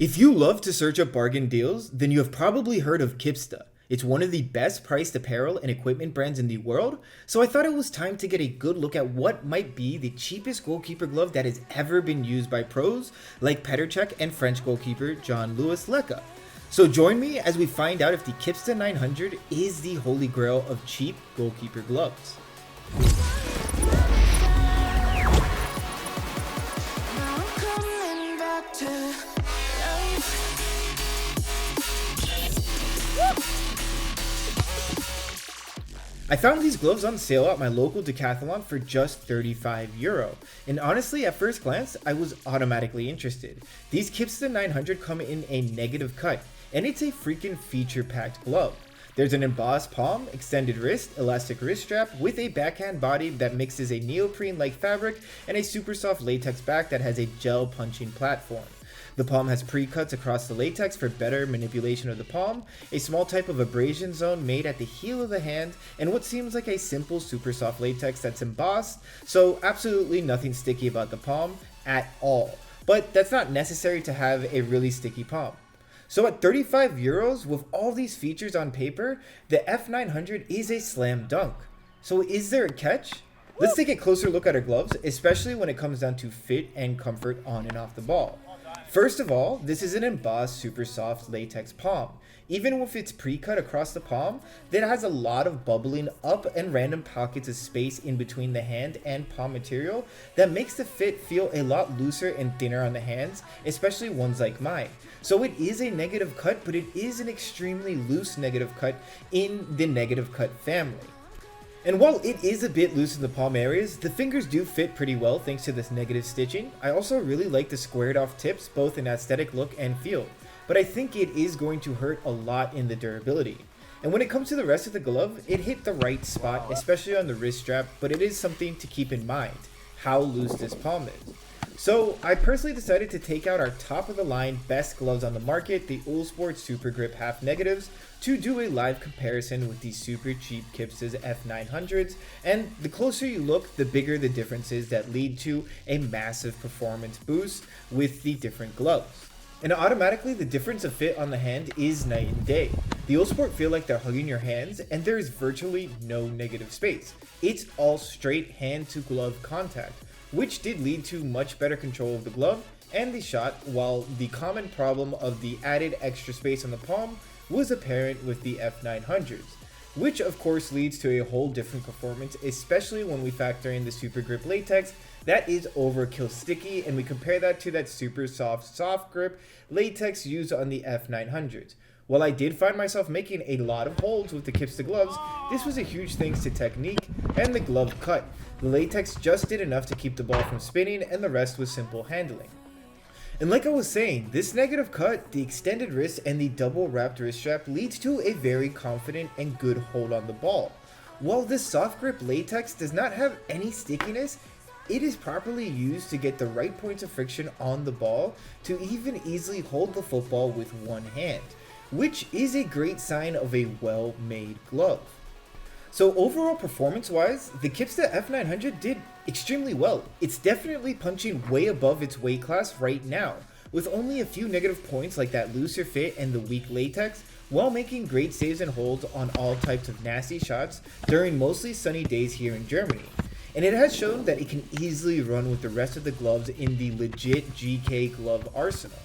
If you love to search up bargain deals, then you have probably heard of Kipsta. It's one of the best priced apparel and equipment brands in the world, so I thought it was time to get a good look at what might be the cheapest goalkeeper glove that has ever been used by pros like Petr Cech and French goalkeeper Jean-Louis Lecca. So join me as we find out if the Kipsta 900 is the holy grail of cheap goalkeeper gloves. I found these gloves on sale at my local Decathlon for just €35. And honestly, at first glance, I was automatically interested. These Kipsta 900 come in a negative cut, and it's a freaking feature-packed glove. There's an embossed palm, extended wrist, elastic wrist strap with a backhand body that mixes a neoprene-like fabric and a super soft latex back that has a gel punching platform. The palm has pre-cuts across the latex for better manipulation of the palm, a small type of abrasion zone made at the heel of the hand, and what seems like a simple super soft latex that's embossed, so absolutely nothing sticky about the palm at all. But that's not necessary to have a really sticky palm. So at €35, with all these features on paper, the F900 is a slam dunk. So is there a catch? Let's take a closer look at our gloves, especially when it comes down to fit and comfort on and off the ball. First of all, this is an embossed super soft latex palm. Even with its pre-cut across the palm, that has a lot of bubbling up and random pockets of space in between the hand and palm material that makes the fit feel a lot looser and thinner on the hands, especially ones like mine. So it is a negative cut, but it is an extremely loose negative cut in the negative cut family. And while it is a bit loose in the palm areas, the fingers do fit pretty well thanks to this negative stitching. I also really like the squared off tips, both in aesthetic look and feel, but I think it is going to hurt a lot in the durability. And when it comes to the rest of the glove, it hit the right spot, especially on the wrist strap, but it is something to keep in mind, how loose this palm is. So I personally decided to take out our top of the line best gloves on the market, the Uhlsport Super Grip Half Negatives, to do a live comparison with these super cheap Kipsta's F900s, and the closer you look, the bigger the differences that lead to a massive performance boost with the different gloves. And automatically the difference of fit on the hand is night and day. The Uhlsport feel like they're hugging your hands and there is virtually no negative space. It's all straight hand to glove contact, which did lead to much better control of the glove and the shot, while the common problem of the added extra space on the palm was apparent with the F900s, which of course leads to a whole different performance, especially when we factor in the super grip latex that is overkill sticky, and we compare that to that super soft grip latex used on the F900s. While I did find myself making a lot of holds with the Kipsta gloves, this was a huge thanks to technique and the glove cut. The latex just did enough to keep the ball from spinning, and the rest was simple handling. And like I was saying, this negative cut, the extended wrist, and the double wrapped wrist strap leads to a very confident and good hold on the ball. While this soft grip latex does not have any stickiness, it is properly used to get the right points of friction on the ball to even easily hold the football with one hand, which is a great sign of a well-made glove. So overall performance-wise, the Kipsta F900 did extremely well. It's definitely punching way above its weight class right now, with only a few negative points like that looser fit and the weak latex, while making great saves and holds on all types of nasty shots during mostly sunny days here in Germany. And it has shown that it can easily run with the rest of the gloves in the legit GK glove arsenal.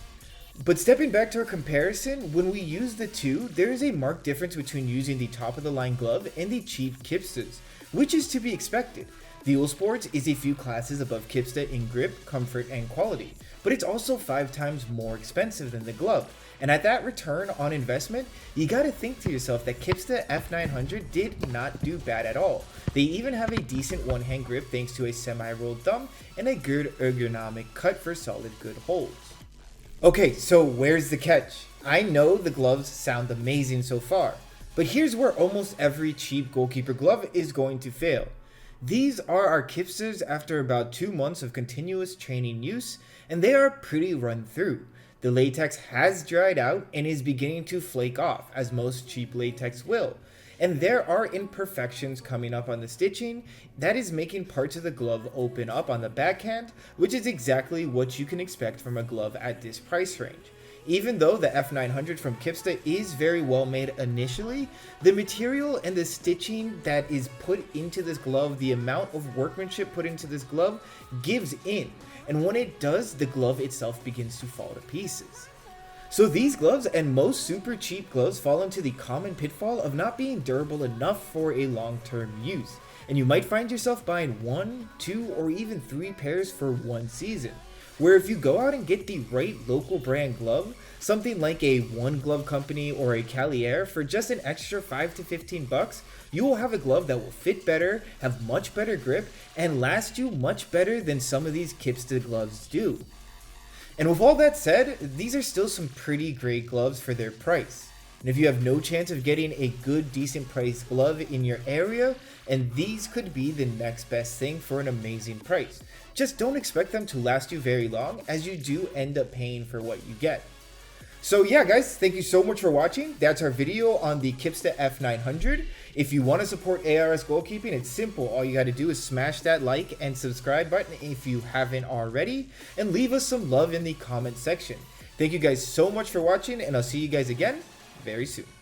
But stepping back to our comparison, when we use the two, there is a marked difference between using the top of the line glove and the cheap Kipstas, which is to be expected. The Uhlsport is a few classes above Kipsta in grip, comfort, and quality, but it's also 5 times more expensive than the glove. And at that return on investment, you gotta think to yourself that Kipsta F900 did not do bad at all. They even have a decent one-hand grip thanks to a semi-rolled thumb and a good ergonomic cut for solid good holds. Okay, so where's the catch? I know the gloves sound amazing so far, but here's where almost every cheap goalkeeper glove is going to fail. These are our Kipstas after about 2 months of continuous training use, and they are pretty run through. The latex has dried out and is beginning to flake off, as most cheap latex will. And there are imperfections coming up on the stitching that is making parts of the glove open up on the backhand, which is exactly what you can expect from a glove at this price range. Even though the F900 from Kipsta is very well made initially, the material and the stitching that is put into this glove, the amount of workmanship put into this glove gives in, and when it does, the glove itself begins to fall to pieces. So these gloves and most super cheap gloves fall into the common pitfall of not being durable enough for a long-term use, and you might find yourself buying 1, 2, or even 3 pairs for one season. Where if you go out and get the right local brand glove, something like a One Glove Company or a Calier, for just an extra 5 to 15 bucks, you will have a glove that will fit better, have much better grip, and last you much better than some of these Kipsta gloves do. And with all that said, these are still some pretty great gloves for their price. And if you have no chance of getting a good, decent priced glove in your area, and these could be the next best thing for an amazing price. Just don't expect them to last you very long, as you do end up paying for what you get. So yeah guys, thank you so much for watching. That's our video on the Kipsta F900. If you want to support ARS goalkeeping, it's simple. All you got to do is smash that like and subscribe button if you haven't already, and leave us some love in the comment section. Thank you guys so much for watching, and I'll see you guys again very soon.